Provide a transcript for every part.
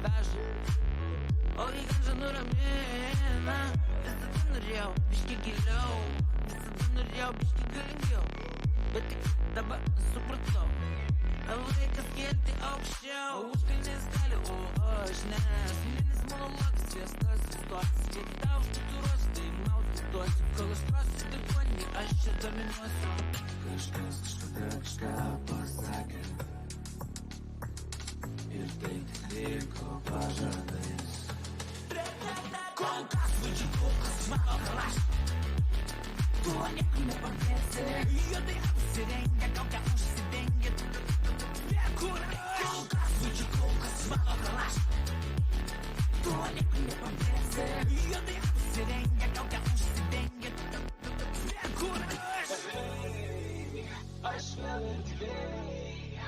etapą. Oi, ganja nuramina, visada norėjau biškį giliau, visada norėjau biškį galingiau, bet tik dabar supratau, laikas kelti aukščiau. Užkalnis gali, o aš ne, asmeninis monologas, sviestas istorijas, kiek tau tatuiruos, tai mauti duosiu, kol aš prasiu dirbuonį, aš čia dominuosiu. Kažkas kažkada kažką pasakė ir tai tik liko pažadais. Kol kas vaidžiu, kol kas mano kalaš, tuo niekam nepavėsi. Juodai apsirengę, kaukę užsidengę, kol kas vaidžiu, kol kas mano kalaš, tuo niekam nepavėsi. Juodai apsirengę, kaukę užsidengę, Aš vėl erdvėj,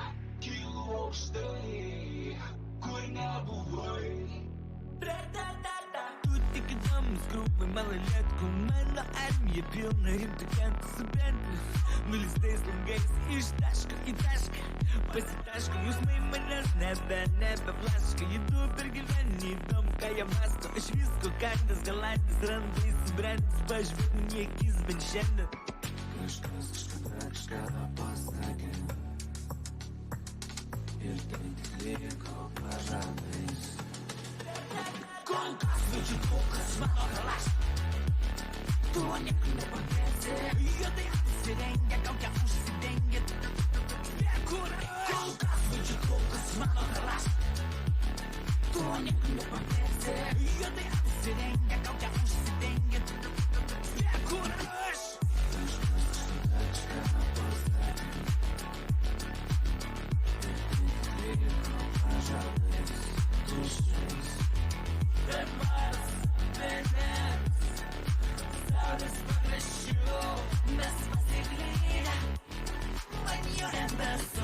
kylu aukštai, kur nebuvai. tu tik įdomus krūmai malalėtkų, mano armija pilna rimtų kentų subrentų, nulistais langais iš taško į tašką, pasitaško jausmai manęs nebeflaška, judu per gyvenį, įdomu ką jie masto, aš visko kandęs, galandis, randais, subrendęs, pažvelgni į akis bent šiandien. Kažkas kažkada kažką pasakė ir tai tik liko pažadais. Kol kas vaidžiu, kol kas mano kalaš, tuo niekam nepavėsi. Juodai apsirengę, kaukę užsidengę, kol kas vaidžiu, kol kas mano kalaš, tuo niekam nepavėsi. Juodai apsirengę, kaukę užsidengę, saulės pakraščių mes pasiklydę, man jau nebesu.